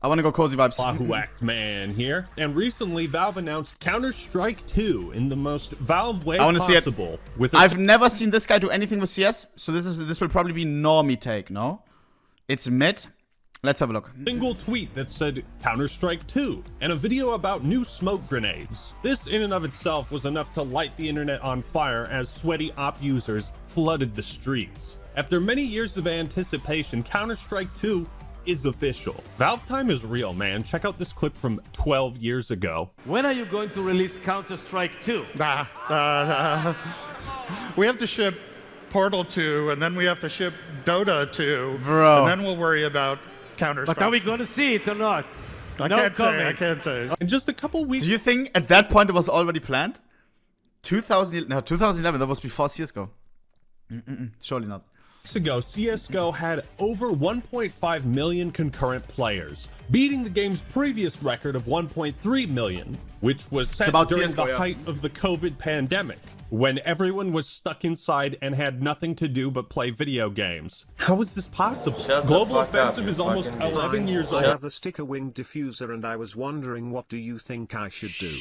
I want to go cozy vibes. Wahoo Act Man here, and recently Valve announced Counter-Strike 2 in the most Valve way I want to see it. possible. I've never seen this guy do anything with CS, so this will probably be normie take, no? It's mid. Let's have a look. Single tweet that said Counter-Strike 2 and a video about new smoke grenades. This in and of itself was enough to light the internet on fire as sweaty op users flooded the streets. After many years of anticipation, Counter-Strike 2 is official. Valve time is real, man. Check out this clip from 12 years ago. When are you going to release Counter-Strike 2? We have to ship Portal 2, and then we have to ship Dota 2, Bro. and then we'll worry about Counter-Strike. But are we going to see it or not? I can't say. In just a couple weeks. Do you think at that point it was already planned? 2011, that was before CSGO. Surely not. Ago, CSGO had over 1.5 million concurrent players, beating the game's previous record of 1.3 million, which was set during the height of the COVID pandemic, when everyone was stuck inside and had nothing to do but play video games. How is this possible? Global Offensive is almost 11 years old. I have a sticker wing diffuser and I was wondering, what do you think I should do?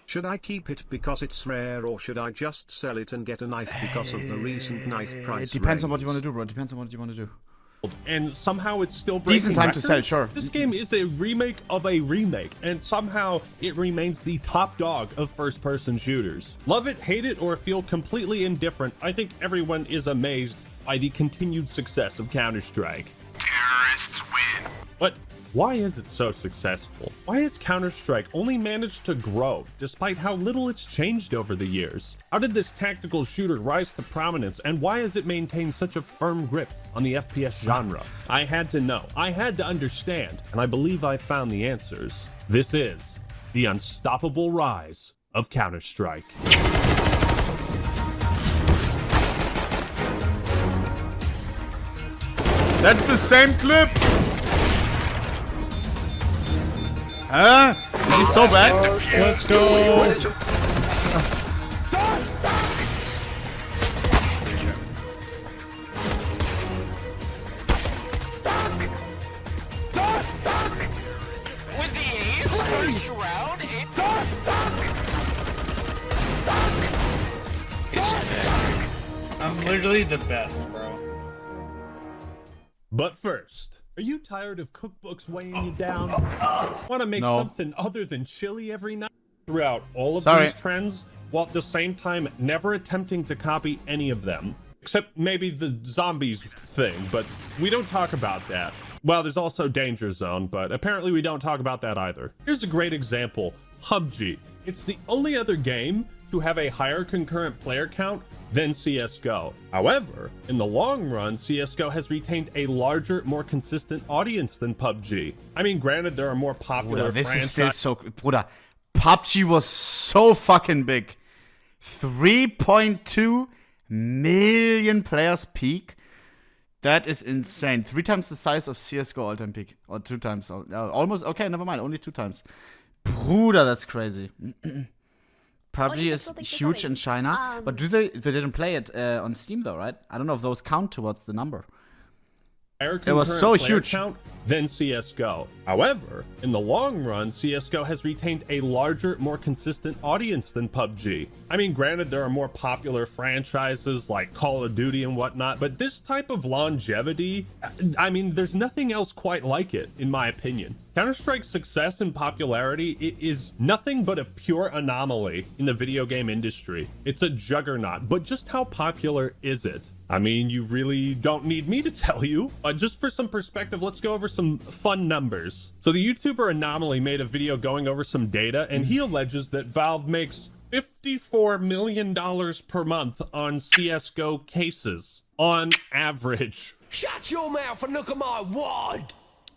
Should I keep it because it's rare, or should I just sell it and get a knife because of the recent knife price? It depends on what you want to do, bro. It depends on what you want to do. And somehow it's still breaking decent time records. to sell, sure. This game is a remake of a remake, and somehow it remains the top dog of first-person shooters. Love it, hate it, or feel completely indifferent, I think everyone is amazed by the continued success of Counter-Strike. Terrorists win. But why is it so successful? Why has Counter-Strike only managed to grow despite how little it's changed over the years? How did this tactical shooter rise to prominence, and why has it maintained such a firm grip on the FPS genre? I had to know, I had to understand, and I believe I found the answers. This is the unstoppable rise of Counter-Strike. That's the same clip! Huh? Is he so bad? Let's go! With the ace, first round, I'm literally the best, bro. But first, are you tired of cookbooks weighing you down? Want to make something other than chili every night? Throughout all of these trends, while at the same time never attempting to copy any of them. Except maybe the zombies thing, but we don't talk about that. Well, there's also Danger Zone, but apparently we don't talk about that either. Here's a great example, PUBG. It's the only other game to have a higher concurrent player count than CSGO. However, in the long run, CSGO has retained a larger, more consistent audience than PUBG. I mean, granted, there are more popular This franchises. is still so... Bruder, PUBG was so fucking big. 3.2 million players peak. That is insane. 3 times the size of CSGO all-time peak. Or 2 times. Almost. Okay, never mind. Only 2 times. Bruder, that's crazy. PUBG is huge in China. But they didn't play it on Steam though, right? I don't know if those count towards the number. It was so huge. Count than CSGO. However, in the long run, CSGO has retained a larger, more consistent audience than PUBG. I mean, granted, there are more popular franchises like Call of Duty and whatnot, but this type of longevity, I mean, there's nothing else quite like it, in my opinion. Counter-Strike's success and popularity is nothing but a pure anomaly in the video game industry. It's a juggernaut, but just how popular is it? I mean, you really don't need me to tell you. Just for some perspective, let's go over some fun numbers. So the YouTuber Anomaly made a video going over some data, and he alleges that Valve makes $54 million per month on CSGO cases, on average. Shut your mouth and look at my wad!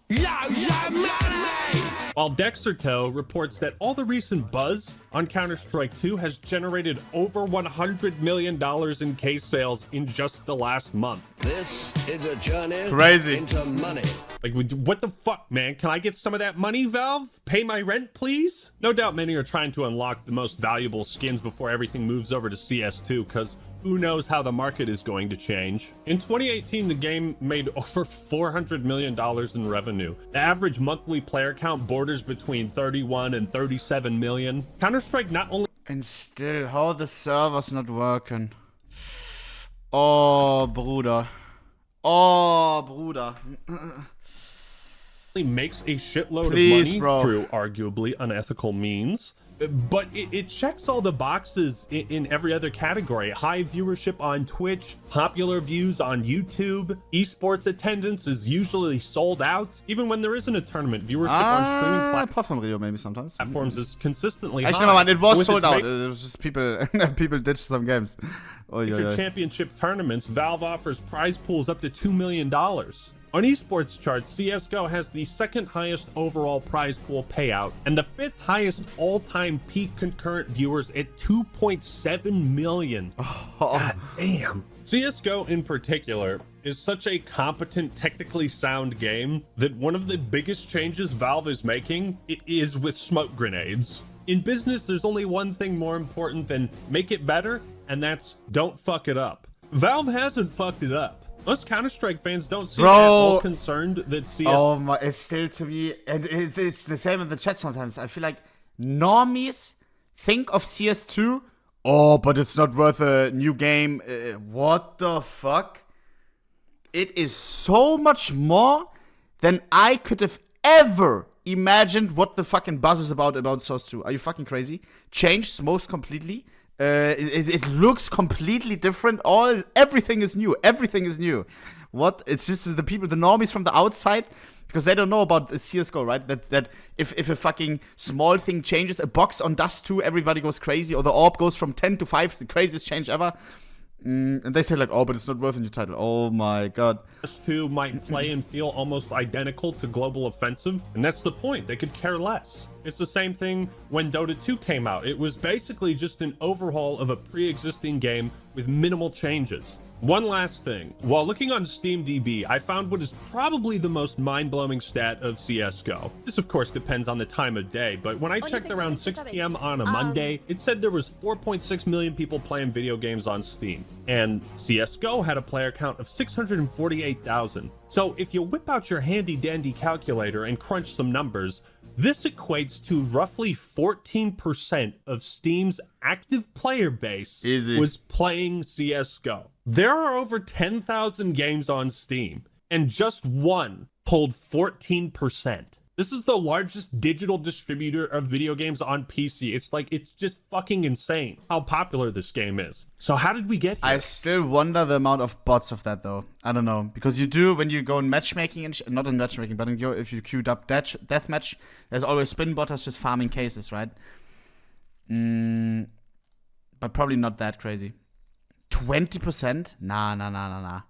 Loads of money! While Dexerto reports that all the recent buzz on Counter-Strike 2 has generated over $100 million in case sales in just the last month. This is a journey into money. Like, what the fuck, man? Can I get some of that money, Valve? Pay my rent, please? No doubt many are trying to unlock the most valuable skins before everything moves over to CS2, because who knows how the market is going to change. In 2018, the game made over $400 million in revenue. The average monthly player count borders between 31 and 37 million. Counter-Strike not only And still, how the server's not working? Oh, Bruder. Oh, Bruder. makes a shitload Please, of money bro. through arguably unethical means, but it checks all the boxes in every other category. High viewership on Twitch, popular views on YouTube, esports attendance is usually sold out. Even when there isn't a tournament, viewership on streaming Apart from Rio, maybe sometimes. platforms is consistently Actually, high. never mind. It was With sold its out. It was just people ditched some games. Oh, yeah, major yeah. championship tournaments, Valve offers prize pools up to $2 million. On esports charts, CSGO has the second highest overall prize pool payout and the fifth highest all-time peak concurrent viewers at 2.7 million. God damn. CSGO in particular is such a competent, technically sound game that one of the biggest changes Valve is making is with smoke grenades. In business, there's only one thing more important than make it better, and that's don't fuck it up. Valve hasn't fucked it up. Us Counter-Strike fans don't seem at all concerned that CS. Oh my, it's still to me, and it's the same in the chat sometimes. I feel like normies think of CS2, oh, but it's not worth a new game. What the fuck? It is so much more than I could have ever imagined what the fucking buzz is about Source 2. Are you fucking crazy? Changed smokes completely. It looks completely different. Everything is new. Everything is new. What? It's just the people, the normies from the outside, because they don't know about the CSGO, right? That if a fucking small thing changes, a box on Dust 2, everybody goes crazy, or the orb goes from 10 to 5, the craziest change ever. And they say like, oh, but it's not worth a new title. Oh my god. PS2 might play and feel almost identical to Global Offensive, and that's the point. They could care less. It's the same thing when Dota 2 came out. It was basically just an overhaul of a pre-existing game with minimal changes. One last thing. While looking on SteamDB, I found what is probably the most mind-blowing stat of CSGO. This, of course, depends on the time of day, but when I checked around 6 p.m. on a Monday, it said there was 4.6 million people playing video games on Steam, and CSGO had a player count of 648,000. So if you whip out your handy-dandy calculator and crunch some numbers, this equates to roughly 14% of Steam's active player base was playing CSGO. There are over 10,000 games on Steam, and just one pulled 14%. This is the largest digital distributor of video games on PC. It's just fucking insane how popular this game is. So how did we get here? I still wonder the amount of bots of that, though. I don't know. Because you do, when you go in matchmaking, and not in matchmaking, but if you queued up deathmatch, there's always spin botters just farming cases, right? But probably not that crazy. 20%? Nah.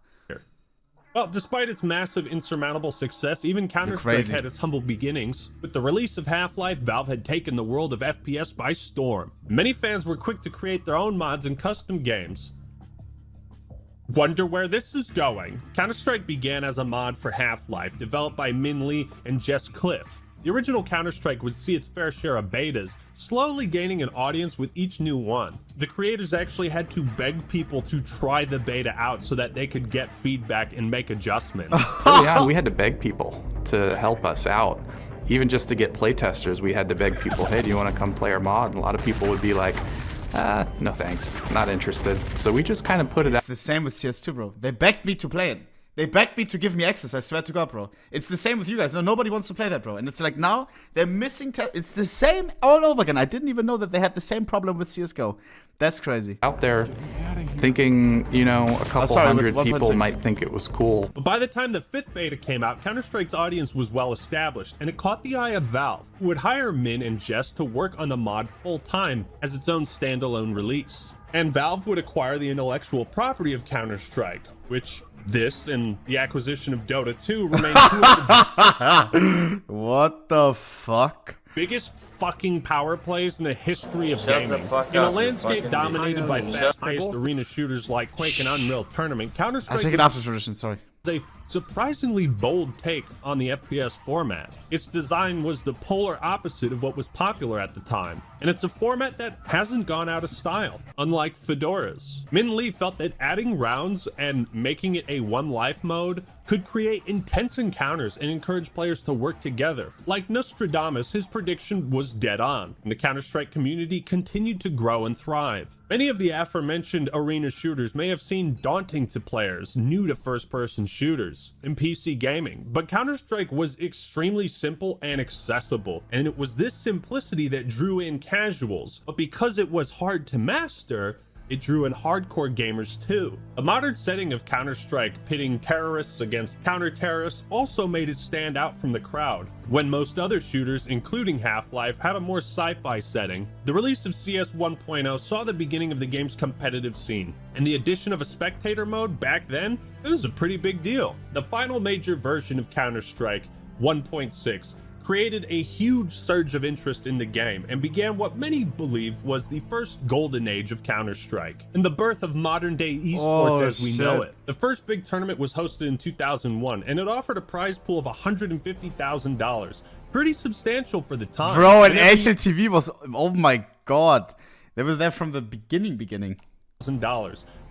Well, despite its massive insurmountable success, even Counter-Strike had its humble beginnings. With the release of Half-Life, Valve had taken the world of FPS by storm. Many fans were quick to create their own mods and custom games. Wonder where this is going? Counter-Strike began as a mod for Half-Life, developed by Min Lee and Jess Cliff. The original Counter-Strike would see its fair share of betas, slowly gaining an audience with each new one. The creators actually had to beg people to try the beta out so that they could get feedback and make adjustments. Early on, we had to beg people to help us out. Even just to get playtesters, we had to beg people, hey, do you want to come play our mod? And a lot of people would be like, no thanks, not interested. So we just kind of put it out. It's the same with CS2, bro. They begged me to play it. They begged me to give me access, I swear to God, bro. It's the same with you guys. No, nobody wants to play that, bro. And it's like now, they're missing... It's the same all over again. I didn't even know that they had the same problem with CSGO. That's crazy. Out there thinking, you know, a couple hundred people might think it was cool. But by the time the 5th beta came out, Counter-Strike's audience was well established, and it caught the eye of Valve, who would hire Min and Jess to work on the mod full-time as its own standalone release. And Valve would acquire the intellectual property of Counter-Strike, which... this and the acquisition of Dota 2 remain two of the what the fuck? biggest fucking power plays in the history of gaming. In a landscape dominated by fast-paced arena shooters like Quake and Unreal Tournament, Counter-Strike... I'll check it after tradition, sorry. a surprisingly bold take on the FPS format. Its design was the polar opposite of what was popular at the time, and it's a format that hasn't gone out of style, unlike Fedora's. Min Lee felt that adding rounds and making it a one life mode could create intense encounters and encourage players to work together. Like Nostradamus, his prediction was dead on, and the Counter-Strike community continued to grow and thrive. Many of the aforementioned arena shooters may have seemed daunting to players new to first-person shooters in PC gaming, but Counter-Strike was extremely simple and accessible, and it was this simplicity that drew in casuals. But because it was hard to master, it drew in hardcore gamers too. A modern setting of Counter-Strike pitting terrorists against counter-terrorists also made it stand out from the crowd, when most other shooters, including Half-Life, had a more sci-fi setting. The release of CS 1.0 saw the beginning of the game's competitive scene, and the addition of a spectator mode back then, it was a pretty big deal. The final major version of Counter-Strike, 1.6, created a huge surge of interest in the game and began what many believe was the first golden age of Counter-Strike and the birth of modern-day esports as we know it. The first big tournament was hosted in 2001, and it offered a prize pool of $150,000. Pretty substantial for the time. Bro, and HLTV was, oh my god. They were there from the beginning.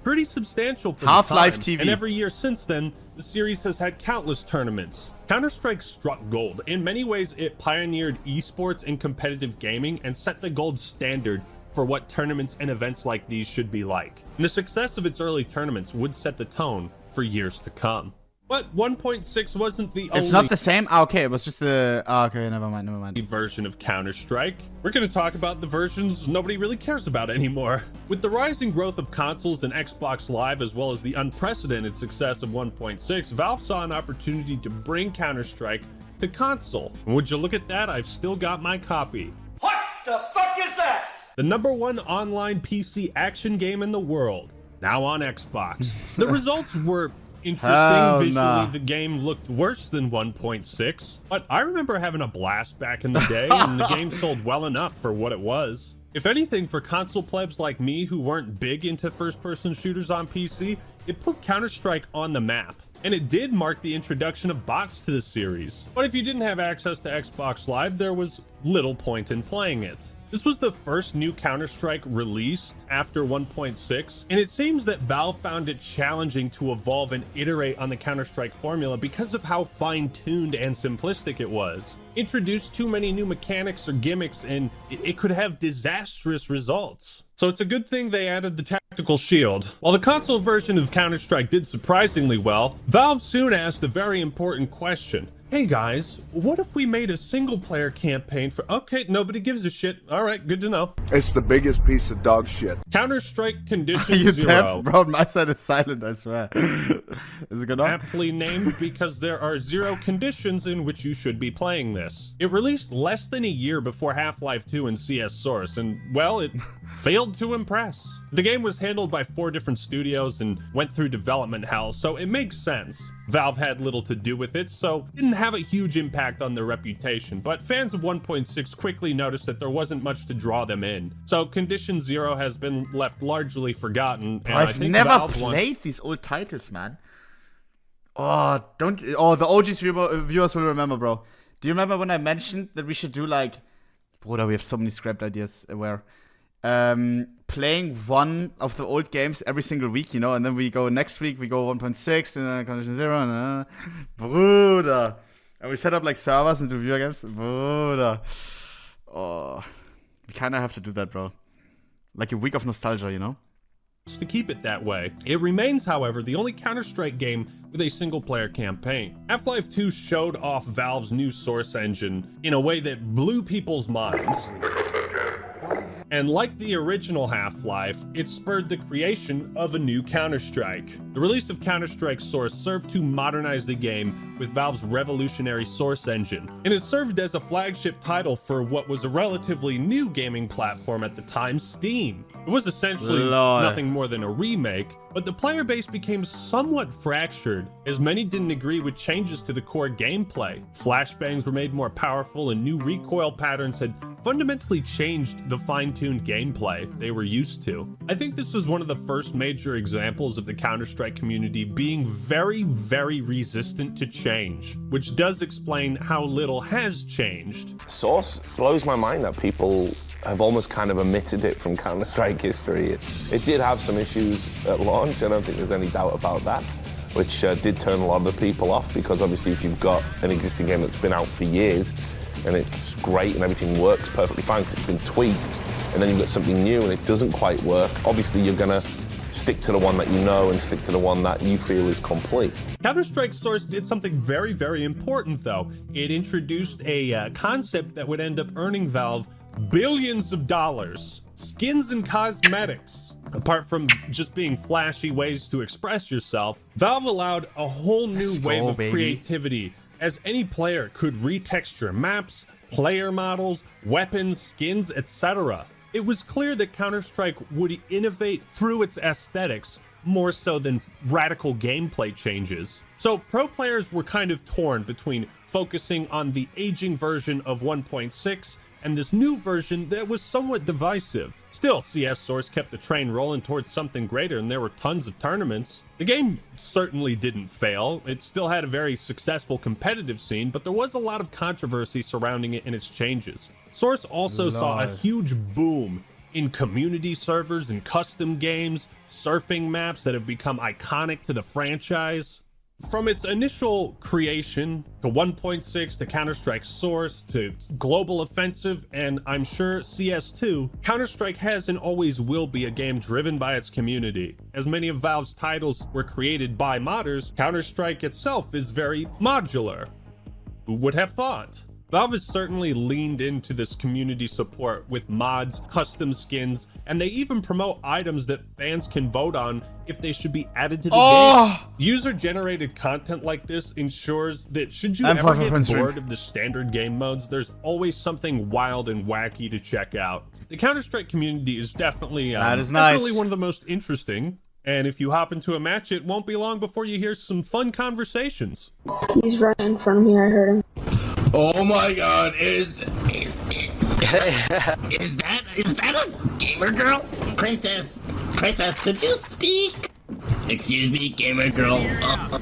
Pretty substantial for Half-Life the time. TV. And every year since then, the series has had countless tournaments. Counter-Strike struck gold. In many ways, it pioneered esports and competitive gaming and set the gold standard for what tournaments and events like these should be like. And the success of its early tournaments would set the tone for years to come. But 1.6 wasn't the It's not the same? Okay, it was just the... okay, never mind. Version of Counter-Strike. We're going to talk about the versions nobody really cares about anymore. With the rising growth of consoles and Xbox Live, as well as the unprecedented success of 1.6, Valve saw an opportunity to bring Counter-Strike to console. And would you look at that? I've still got my copy. What the fuck is that? The #1 online PC action game in the world, now on Xbox. The results were interesting. Visually, the game looked worse than 1.6, but I remember having a blast back in the day, and the game sold well enough for what it was. If anything, for console plebs like me who weren't big into first-person shooters on PC, it put Counter-Strike on the map. And it did mark the introduction of bots to the series. But if you didn't have access to Xbox Live, there was little point in playing it. This was the first new Counter-Strike released after 1.6, and it seems that Valve found it challenging to evolve and iterate on the Counter-Strike formula because of how fine-tuned and simplistic it was. Introduce too many new mechanics or gimmicks and it could have disastrous results. So it's a good thing they added the tactical shield. While the console version of Counter-Strike did surprisingly well, Valve soon asked a very important question. Hey guys, what if we made a single-player campaign for... Okay, nobody gives a shit. All right, good to know. It's the biggest piece of dog shit. Counter-Strike Condition You 0. deaf? Bro, on my side it's silent, I swear. Is it good enough? Aptly named because there are 0 conditions in which you should be playing this. It released less than a year before Half-Life 2 and CS Source, and, well, it failed to impress. The game was handled by 4 different studios and went through development hell, so it makes sense. Valve had little to do with it, so it didn't have a huge impact on their reputation, but fans of 1.6 quickly noticed that there wasn't much to draw them in. So Condition 0 has been left largely forgotten, and I've never played these old titles, man. Oh, the OG's viewers will remember, bro. Do you remember when I mentioned that we should do like... Bruder, we have so many scrapped ideas where... playing one of the old games every single week, you know, and then we go next week, we go 1.6 and then Condition 0 and Bruder. And we set up like servers and do viewer games. Bruder. Oh. We kinda have to do that, bro. Like a week of nostalgia, you know? To keep it that way. It remains, however, the only Counter-Strike game with a single-player campaign. Half-Life 2 showed off Valve's new Source engine in a way that blew people's minds. And like the original Half-Life, it spurred the creation of a new Counter-Strike. The release of Counter-Strike Source served to modernize the game with Valve's revolutionary Source engine, and it served as a flagship title for what was a relatively new gaming platform at the time, Steam. It was essentially nothing more than a remake, but the player base became somewhat fractured as many didn't agree with changes to the core gameplay. Flashbangs were made more powerful and new recoil patterns had fundamentally changed the fine-tuned gameplay they were used to. I think this was one of the first major examples of the Counter-Strike community being very, very resistant to change, which does explain how little has changed. Source blows my mind that people have almost kind of omitted it from Counter-Strike history. It did have some issues at launch, I don't think there's any doubt about that, which did turn a lot of the people off, because obviously if you've got an existing game that's been out for years and it's great and everything works perfectly fine because it's been tweaked, and then you've got something new and it doesn't quite work, obviously you're gonna stick to the one that you know and stick to the one that you feel is complete. Counter-Strike Source did something very, very important though. It introduced a concept that would end up earning Valve billions of dollars. Skins and cosmetics. Apart from just being flashy ways to express yourself, Valve allowed a whole new wave of creativity, as any player could retexture maps, player models, weapons, skins, etc. It was clear that Counter-Strike would innovate through its aesthetics more so than radical gameplay changes. So pro players were kind of torn between focusing on the aging version of 1.6 and this new version that was somewhat divisive. Still, CS Source kept the train rolling towards something greater, and there were tons of tournaments. The game certainly didn't fail. It still had a very successful competitive scene, but there was a lot of controversy surrounding it and its changes. Source also saw a huge boom in community servers and custom games, surfing maps that have become iconic to the franchise. From its initial creation to 1.6 to Counter-Strike Source to Global Offensive, and I'm sure CS2, Counter-Strike has and always will be a game driven by its community. As many of Valve's titles were created by modders, Counter-Strike itself is very modular. Who would have thought? Valve has certainly leaned into this community support with mods, custom skins, and they even promote items that fans can vote on if they should be added to the game. User-generated content like this ensures that should you ever get bored of the standard game modes, there's always something wild and wacky to check out. The Counter-Strike community is definitely, definitely one of the most interesting. And if you hop into a match, it won't be long before you hear some fun conversations. He's right in front of me, I heard him. Oh my god, is that a gamer girl? Princess, could you speak? Excuse me, gamer girl.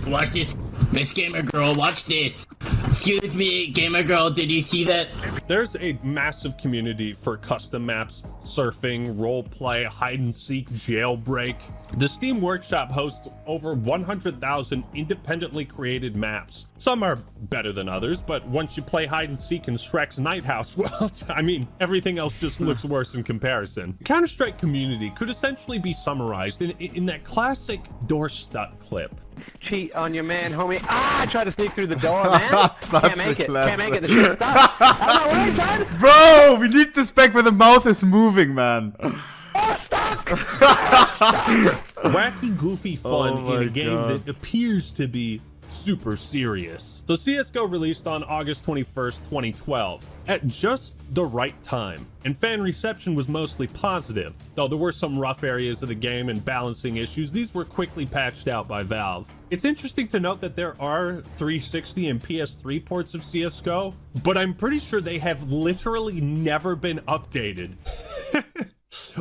Watch this. Miss Gamer Girl, watch this. Excuse me, Gamer Girl, did you see that? There's a massive community for custom maps, surfing, roleplay, hide and seek, jailbreak. The Steam Workshop hosts over 100,000 independently created maps. Some are better than others, but once you play hide and seek in Shrek's Night House, well, I mean, everything else just looks worse in comparison. The Counter-Strike community could essentially be summarized in that classic door stuck clip. Cheat on your man, homie. I tried to sneak through the door, man. Can't make it. The shit stopped. I don't know what I tried. Bro, we need this back where the mouth is moving, man. Wacky, goofy fun in a game that appears to be super serious. So CSGO released on August 21st, 2012, at just the right time, and fan reception was mostly positive. Though there were some rough areas of the game and balancing issues, these were quickly patched out by Valve. It's interesting to note that there are 360 and PS3 ports of CSGO, but I'm pretty sure they have literally never been updated.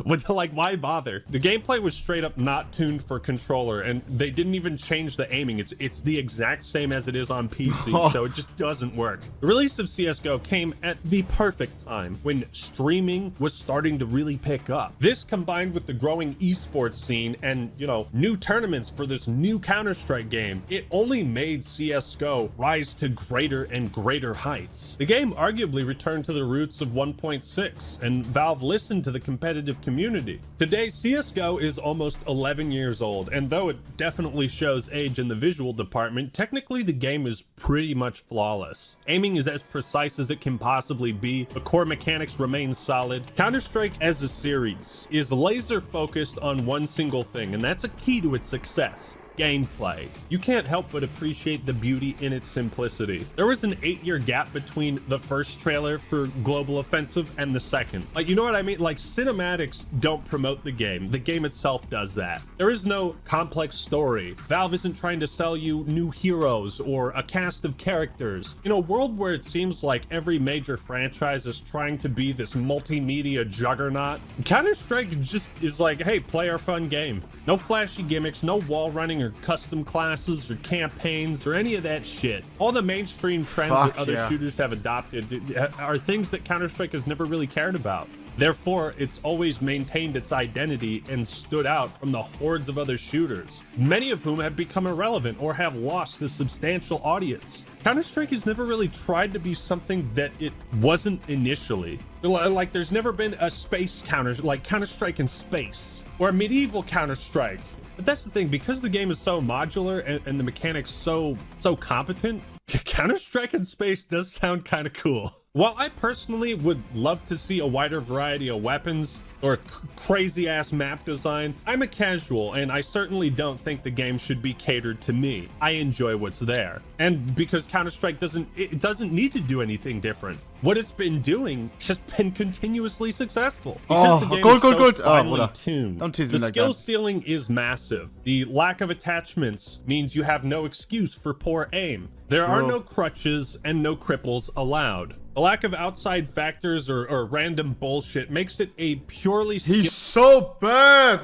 Like, why bother? The gameplay was straight up not tuned for controller, and they didn't even change the aiming. It's the exact same as it is on PC, so it just doesn't work. The release of CSGO came at the perfect time, when streaming was starting to really pick up. This combined with the growing esports scene and, you know, new tournaments for this new Counter-Strike game, it only made CSGO rise to greater and greater heights. The game arguably returned to the roots of 1.6, and Valve listened to the competitive community. Today, CSGO is almost 11 years old, and though it definitely shows age in the visual department, technically the game is pretty much flawless. Aiming is as precise as it can possibly be, the core mechanics remain solid. Counter-Strike as a series is laser focused on one single thing, and that's a key to its success: gameplay. You can't help but appreciate the beauty in its simplicity. There was an 8-year gap between the first trailer for Global Offensive and the second. Like, you know what I mean? Like, cinematics don't promote the game itself does that. There is no complex story. Valve isn't trying to sell you new heroes or a cast of characters. In a world where it seems like every major franchise is trying to be this multimedia juggernaut, Counter-Strike just is like, hey, play our fun game. No flashy gimmicks, no wall running or custom classes or campaigns or any of that shit. All the mainstream trends that other shooters have adopted are things that Counter-Strike has never really cared about. Therefore, it's always maintained its identity and stood out from the hordes of other shooters, many of whom have become irrelevant or have lost a substantial audience. Counter-Strike has never really tried to be something that it wasn't initially. Like, there's never been a space like Counter-Strike in space, or a medieval Counter-Strike. But that's the thing, because the game is so modular and the mechanics so competent, Counter-Strike in space does sound kind of cool. While I personally would love to see a wider variety of weapons or crazy ass map design, I'm a casual and I certainly don't think the game should be catered to me. I enjoy what's there. And because Counter-Strike doesn't need to do anything different. What it's been doing has been continuously successful. Because the game is so finely tuned. Don't tease me the like skill that. ceiling is massive. The lack of attachments means you have no excuse for poor aim. There are no crutches and no cripples allowed. The lack of outside factors or random bullshit makes it a purely He's so bad!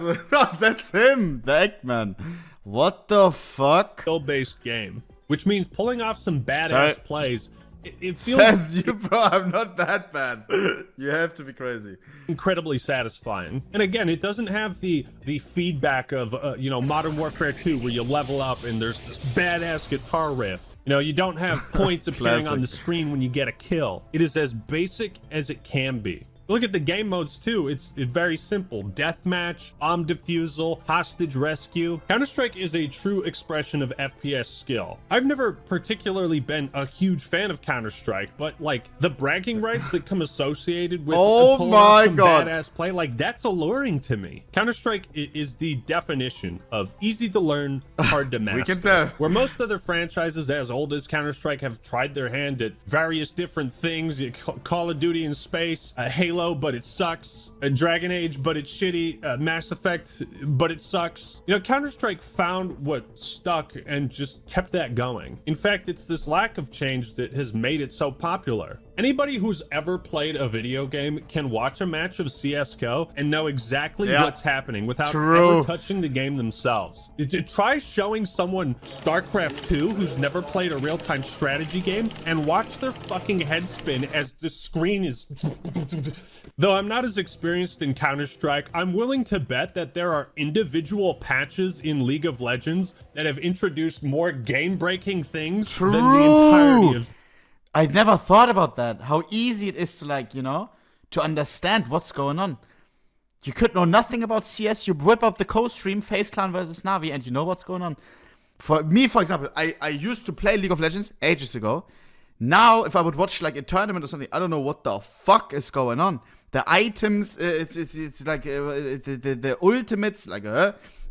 That's him, the Eggman. What the fuck? skill-based game, which means pulling off some badass plays. It feels Says you, bro. I'm not that bad. You have to be crazy. Incredibly satisfying. And again, it doesn't have the feedback of Modern Warfare 2 where you level up and there's this badass guitar riff. You don't have points appearing on the screen when you get a kill. It is as basic as it can be. Look at the game modes too. It's very simple. Deathmatch, bomb defusal, hostage rescue. Counter-Strike is a true expression of FPS skill. I've never particularly been a huge fan of Counter-Strike, but like the bragging rights that come associated with pulling off some badass play, like that's alluring to me. Counter-Strike is the definition of easy to learn, hard to master. We can tell. Where most other franchises as old as Counter-Strike have tried their hand at various different things, Call of Duty in space, Halo, but it sucks, Dragon Age, but it's shitty, Mass Effect, but it sucks. Counter-Strike found what stuck and just kept that going. In fact, it's this lack of change that has made it so popular. Anybody who's ever played a video game can watch a match of CSGO and know exactly what's happening without ever touching the game themselves. Try showing someone StarCraft 2 who's never played a real-time strategy game and watch their fucking head spin as the screen is... Though I'm not as experienced in Counter-Strike, I'm willing to bet that there are individual patches in League of Legends that have introduced more game-breaking things than the entirety of... I never thought about that. How easy it is to to understand what's going on. You could know nothing about CS. You whip up the co-stream, FaZe Clan versus Na'Vi, and you know what's going on. For me, for example, I used to play League of Legends ages ago. Now, if I would watch like a tournament or something, I don't know what the fuck is going on. The items, it's like the ultimates, like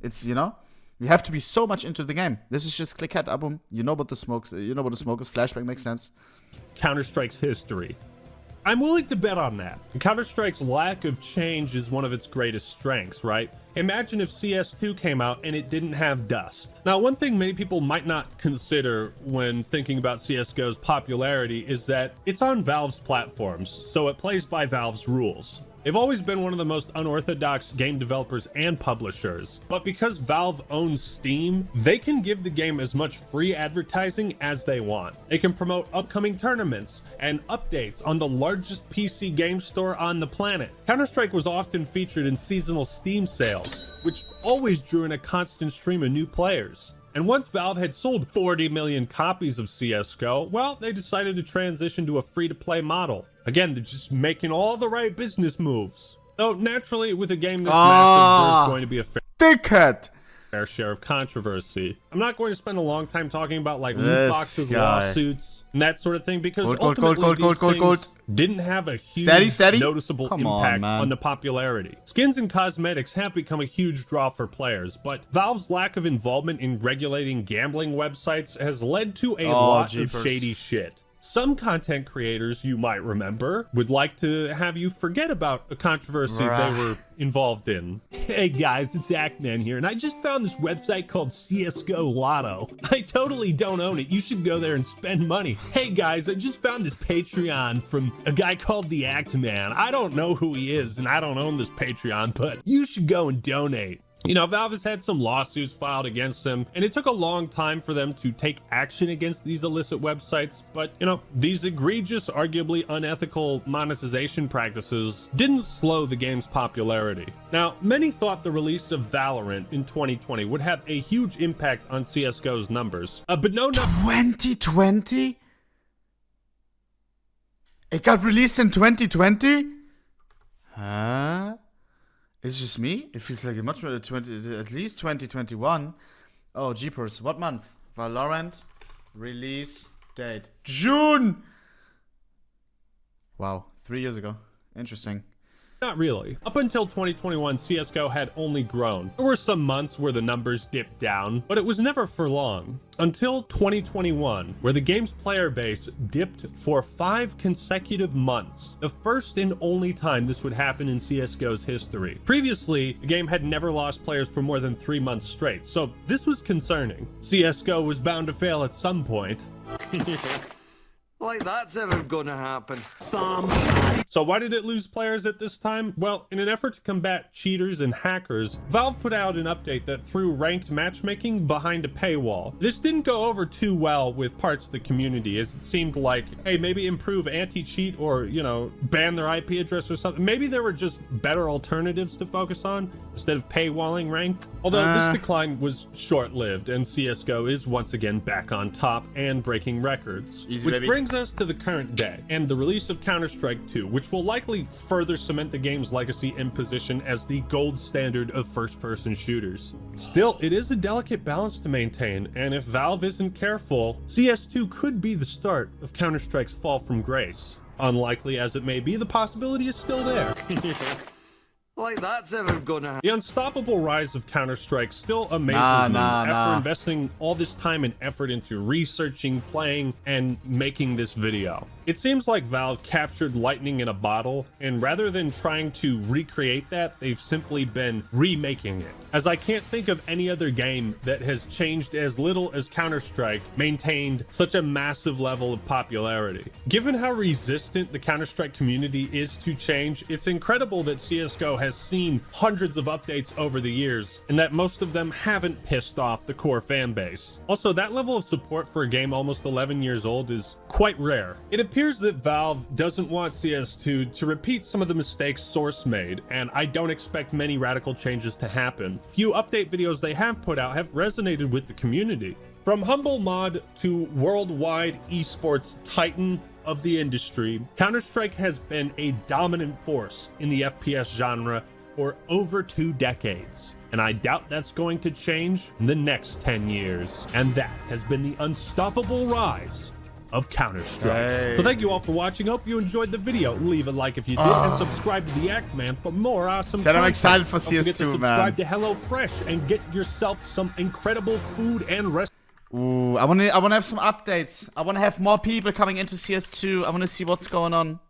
it's you have to be so much into the game. This is just click head album. You know what the smokes. You know what the smoke is. Flashback makes sense. Counter-Strike's history. I'm willing to bet on that. Counter-Strike's lack of change is one of its greatest strengths, right? Imagine if CS2 came out and it didn't have dust. Now, one thing many people might not consider when thinking about CSGO's popularity is that it's on Valve's platforms, so it plays by Valve's rules. They've always been one of the most unorthodox game developers and publishers, but because Valve owns Steam, they can give the game as much free advertising as they want. They can promote upcoming tournaments and updates on the largest PC game store on the planet. Counter-Strike was often featured in seasonal Steam sales, which always drew in a constant stream of new players. And once Valve had sold 40 million copies of CSGO, well, they decided to transition to a free-to-play model. Again, they're just making all the right business moves. Though, naturally, with a game this massive, there's going to be a fair... Dickhead! fair share of controversy. I'm not going to spend a long time talking about like loot boxes, lawsuits, and that sort of thing because ultimately these things didn't have a huge noticeable impact on the popularity. Skins and cosmetics have become a huge draw for players, but Valve's lack of involvement in regulating gambling websites has led to a lot of shady shit. Some content creators, you might remember, would like to have you forget about a controversy they were involved in. Hey guys, it's Ackman here, and I just found this website called CSGO Lotto. I totally don't own it. You should go there and spend money. Hey guys, I just found this Patreon from a guy called the Ackman. I don't know who he is, and I don't own this Patreon, but you should go and donate. You know, Valve has had some lawsuits filed against them, and it took a long time for them to take action against these illicit websites, but, you know, these egregious, arguably unethical monetization practices didn't slow the game's popularity. Now, many thought the release of Valorant in 2020 would have a huge impact on CSGO's numbers, but no... 2020? It got released in 2020? Huh? It's just me? It feels like a much more at least 2021. Oh, jeepers. What month? Valorant release date. June! Wow, 3 years ago. Interesting. Not really. Up until 2021, CSGO had only grown. There were some months where the numbers dipped down, but it was never for long. Until 2021, where the game's player base dipped for 5 consecutive months. The first and only time this would happen in CSGO's history. Previously, the game had never lost players for more than 3 months straight, so this was concerning. CSGO was bound to fail at some point. Like that's ever gonna happen. So why did it lose players at this time? Well, in an effort to combat cheaters and hackers, Valve put out an update that threw ranked matchmaking behind a paywall. This didn't go over too well with parts of the community, as it seemed like, hey, maybe improve anti-cheat or, you know, ban their IP address or something. Maybe there were just better alternatives to focus on instead of paywalling ranked. Although this decline was short-lived, and CSGO is once again back on top and breaking records. Which brings us to the current day and the release of Counter-Strike 2, which will likely further cement the game's legacy and position as the gold standard of first-person shooters. Still, it is a delicate balance to maintain, and if Valve isn't careful, CS2 could be the start of Counter-Strike's fall from grace. Unlikely as it may be, the possibility is still there. Like that's ever gonna happen. The unstoppable rise of Counter-Strike still amazes me after investing all this time and effort into researching, playing, and making this video. It seems like Valve captured lightning in a bottle, and rather than trying to recreate that, they've simply been remaking it. As I can't think of any other game that has changed as little as Counter-Strike maintained such a massive level of popularity. Given how resistant the Counter-Strike community is to change, it's incredible that CSGO has seen hundreds of updates over the years, and that most of them haven't pissed off the core fan base. Also, that level of support for a game almost 11 years old is quite rare. It appears that Valve doesn't want CS2 to repeat some of the mistakes Source made, and I don't expect many radical changes to happen. Few update videos they have put out have resonated with the community. From humble mod to worldwide esports titan of the industry, Counter-Strike has been a dominant force in the FPS genre for over 2 decades, and I doubt that's going to change in the next 10 years. And that has been the unstoppable rise of Counter-Strike. So thank you all for watching. Hope you enjoyed the video. Leave a like if you did, and subscribe to the Ackman for more awesome content. I'm excited for CS2, Don't forget to subscribe man. to HelloFresh and get yourself some incredible food and rest. Ooh, I wanna have some updates. I wanna have more people coming into CS2. I wanna see what's going on.